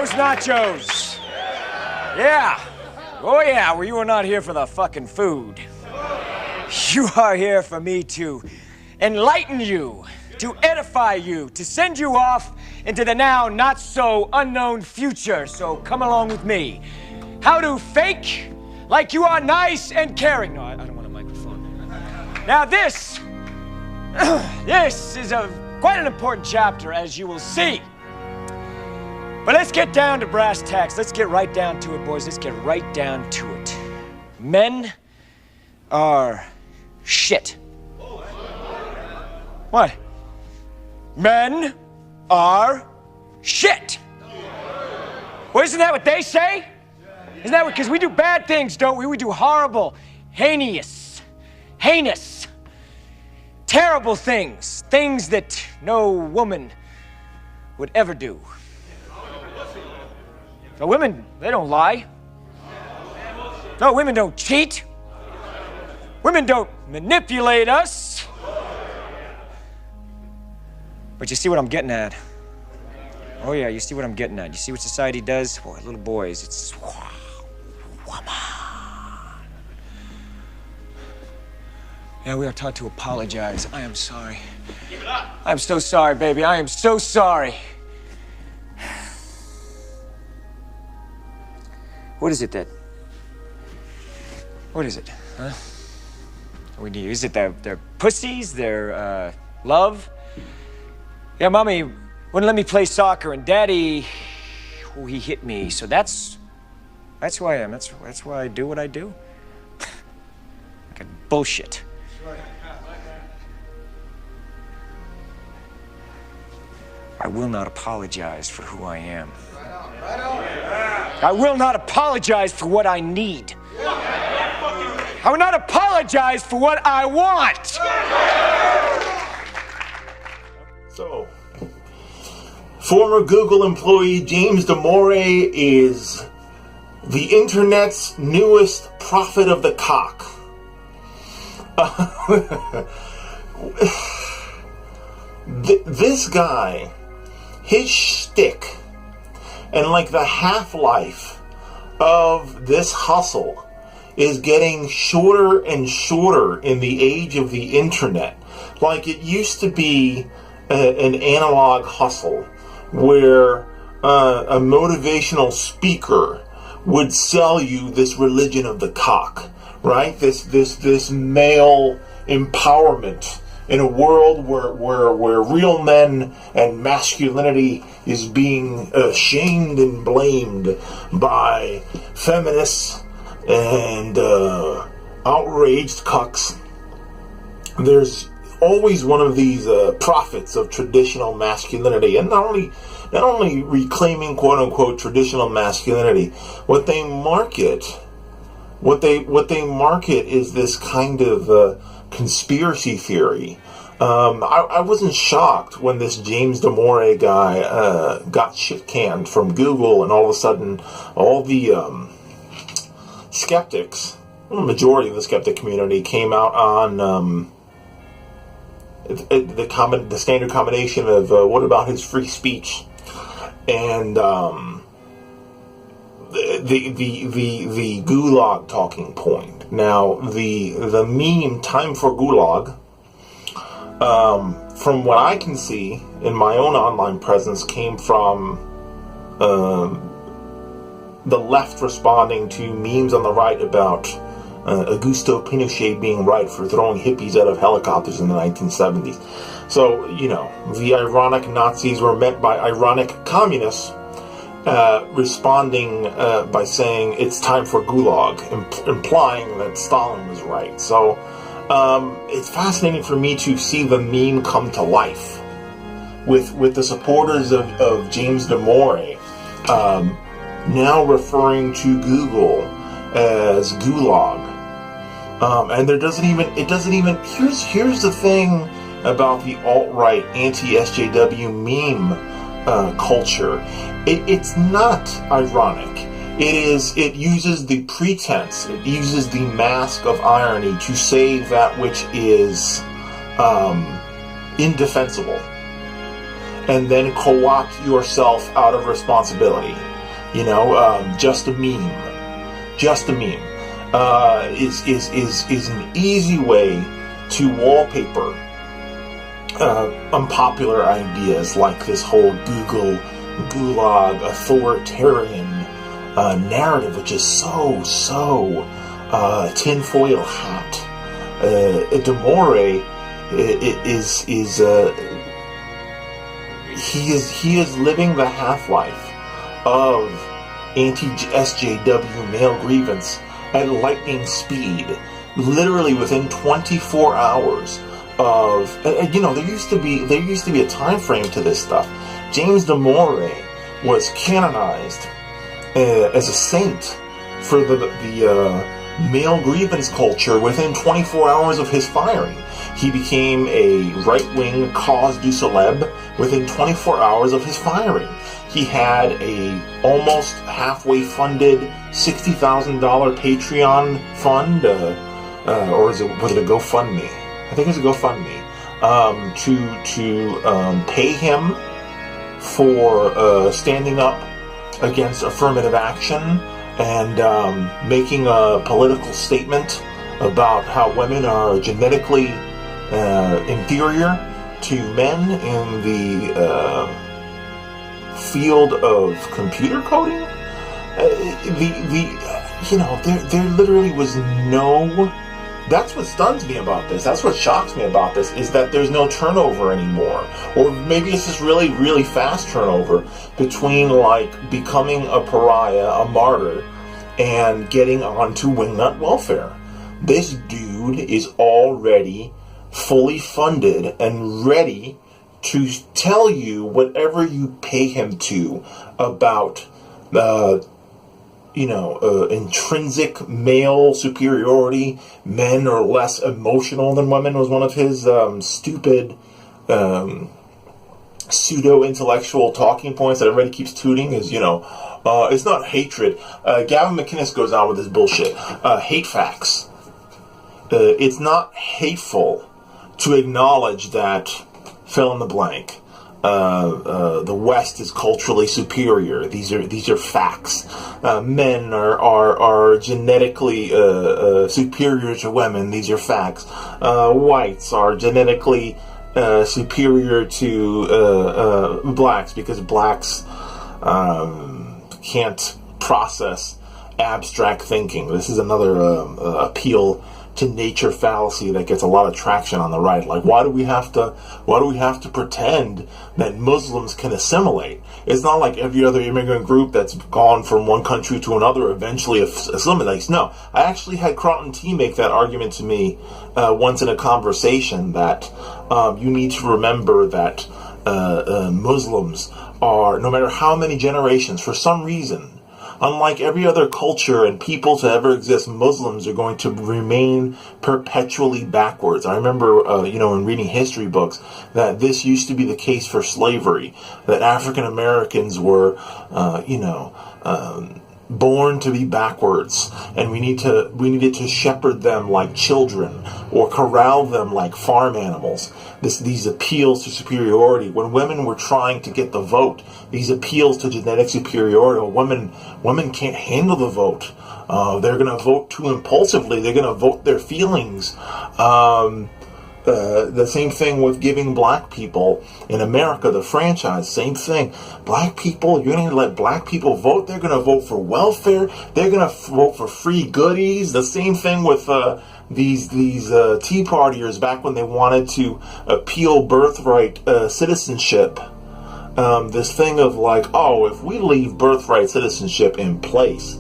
those nachos? Yeah. Oh yeah, well you are not here for the fucking food. You are here for me to enlighten you, to edify you, to send you off into the now not so unknown future. So come along with me. How to fake like you are nice and caring. No, I don't want a microphone. Now this is quite an important chapter, as you will see. But let's get down to brass tacks. Let's get right down to it, boys. Let's get right down to it. Men are shit. What? Men are shit. Well, isn't that what they say? Isn't that what, because we do bad things, don't we? We do horrible, heinous, terrible things. Things that no woman would ever do. So women, they don't lie. No, women don't cheat. Women don't manipulate us. But you see what I'm getting at? Oh yeah, you see what I'm getting at. You see what society does? Boy, little boys, it's woman. Yeah, we are taught to apologize. I am sorry. I'm so sorry, baby. I am so sorry. What is it? Huh? Is it their pussies, their love? Yeah, mommy wouldn't let me play soccer, and daddy, he hit me. So that's who I am. That's why I do what I do. Like bullshit. I will not apologize for who I am. I will not apologize for what I need. I will not apologize for what I want. So, former Google employee James Damore is the internet's newest prophet of the cock. This guy, his shtick, and like the half-life of this hustle is getting shorter and shorter in the age of the internet. Like it used to be an analog hustle where a motivational speaker would sell you this religion of the cock, right? This male empowerment in a world where real men and masculinity is being shamed and blamed by feminists and outraged cucks. There's always one of these prophets of traditional masculinity, and not only reclaiming quote unquote traditional masculinity. What they market is this kind of conspiracy theory. I wasn't shocked when this James Damore guy got shit canned from Google, and all of a sudden all the skeptics, the majority of the skeptic community, came out on the standard combination of what about his free speech and the Gulag talking point. Now the meme "Time for Gulag," from what I can see in my own online presence, came from the left responding to memes on the right about Augusto Pinochet being right for throwing hippies out of helicopters in the 1970s. So, the ironic Nazis were met by ironic communists responding by saying it's time for Gulag, implying that Stalin was right. So, it's fascinating for me to see the meme come to life with the supporters of James Damore now referring to Google as Gulag. And it doesn't even, here's the thing about the alt-right anti-SJW meme culture. It's not ironic. It uses the pretense, it uses the mask of irony to say that which is indefensible, and then co-opt yourself out of responsibility. just a meme. Just a meme. Is an easy way to wallpaper unpopular ideas like this whole Google Gulag authoritarian narrative, which is so tinfoil hat. Demore he is living the half-life of anti-SJW male grievance at lightning speed, literally within 24 hours of, there used to be a time frame to this stuff. James Demore was canonized as a saint for the male grievance culture within 24 hours of his firing. He became a right-wing cause du célèbre within 24 hours of his firing. He had a almost halfway funded $60,000 Patreon fund, or was it a GoFundMe? I think it was a GoFundMe, to pay him for standing up against affirmative action and making a political statement about how women are genetically inferior to men in the field of computer coding. There literally was no. That's what stuns me about this. That's what shocks me about this, is that there's no turnover anymore. Or maybe it's just really, really fast turnover between, becoming a pariah, a martyr, and getting onto wingnut welfare. This dude is already fully funded and ready to tell you whatever you pay him to about intrinsic male superiority. Men are less emotional than women was one of his stupid pseudo-intellectual talking points that everybody keeps tooting is, it's not hatred. Gavin McInnes goes on with this bullshit. Hate facts. It's not hateful to acknowledge that fill in the blank. The West is culturally superior. These are facts. Men are genetically superior to women. These are facts. Whites are genetically superior to blacks because blacks can't process abstract thinking. This is another appeal to nature fallacy that gets a lot of traction on the right. Like, why do we have to pretend that Muslims can assimilate? It's not like every other immigrant group that's gone from one country to another eventually assimilates. No, I actually had Carlton T make that argument to me once in a conversation that you need to remember that Muslims are, no matter how many generations, for some reason, unlike every other culture and people to ever exist, Muslims are going to remain perpetually backwards. I remember, in reading history books, that this used to be the case for slavery, that African Americans were, born to be backwards, and we needed to shepherd them like children or corral them like farm animals. These appeals to superiority. When women were trying to get the vote, these appeals to genetic superiority. Women can't handle the vote. They're going to vote too impulsively. They're going to vote their feelings. The same thing with giving black people in America the franchise. Same thing. Black people, you're going to let black people vote. They're going to vote for welfare. They're going to vote for free goodies. The same thing with these Tea Partiers back when they wanted to appeal birthright citizenship. This thing of if we leave birthright citizenship in place,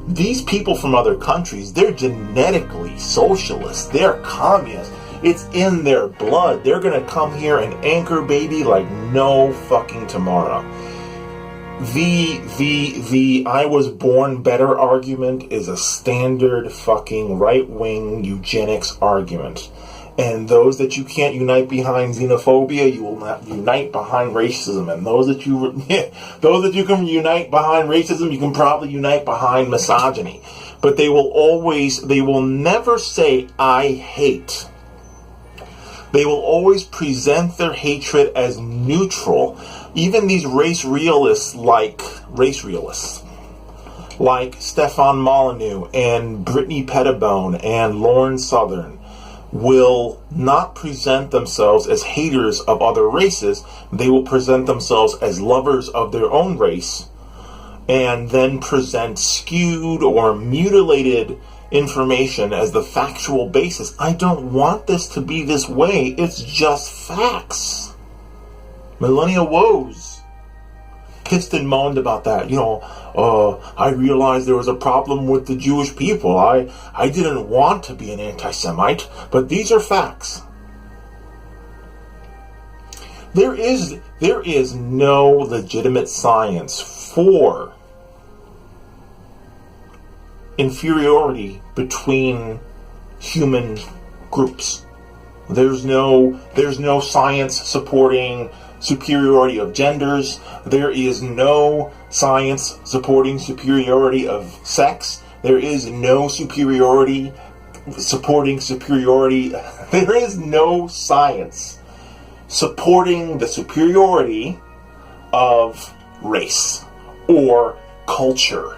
these people from other countries, they're genetically socialists. They're communists. It's in their blood. They're going to come here and anchor baby like no fucking tomorrow. The I was born better argument is a standard fucking right-wing eugenics argument. And those that you can't unite behind xenophobia, you will not unite behind racism. And those that you can unite behind racism, you can probably unite behind misogyny. But they will never say, I hate. They will always present their hatred as neutral. Even these race realists, like Stefan Molyneux and Brittany Pettibone and Lauren Southern will not present themselves as haters of other races. They will present themselves as lovers of their own race, and then present skewed or mutilated information as the factual basis. I don't want this to be this way. It's just facts. Millennial woes pissed and moaned about that. I realized there was a problem with the Jewish people. I didn't want to be an anti-Semite, but these are facts. There is no legitimate science for inferiority between human groups. There's no science supporting superiority of genders. There is no science supporting superiority of sex. There is no superiority supporting superiority. There is no science supporting the superiority of race or culture.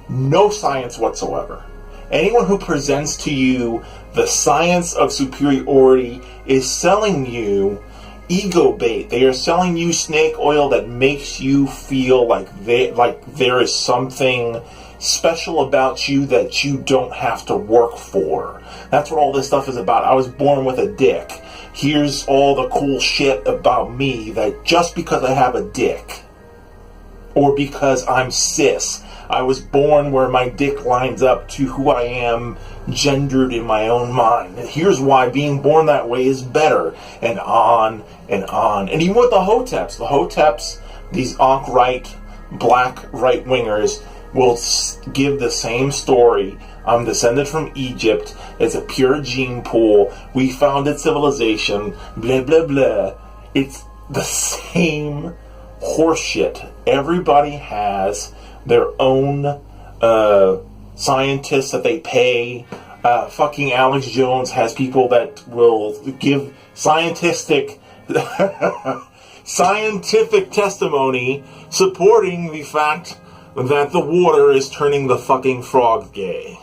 No science whatsoever. Anyone who presents to you the science of superiority is selling you ego bait. They are selling you snake oil that makes you feel like there is something special about you that you don't have to work for. That's what all this stuff is about. I was born with a dick. Here's all the cool shit about me that just because I have a dick, or because I'm cis, I was born where my dick lines up to who I am gendered in my own mind. Here's why being born that way is better, and on and on. And even with the Hoteps, these Ankh-right, black right-wingers will give the same story. I'm descended from Egypt. It's a pure gene pool. We founded civilization. Blah, blah, blah. It's the same horseshit. Everybody has their own scientists that they pay. Fucking Alex Jones has people that will give scientific testimony supporting the fact that the water is turning the fucking frogs gay.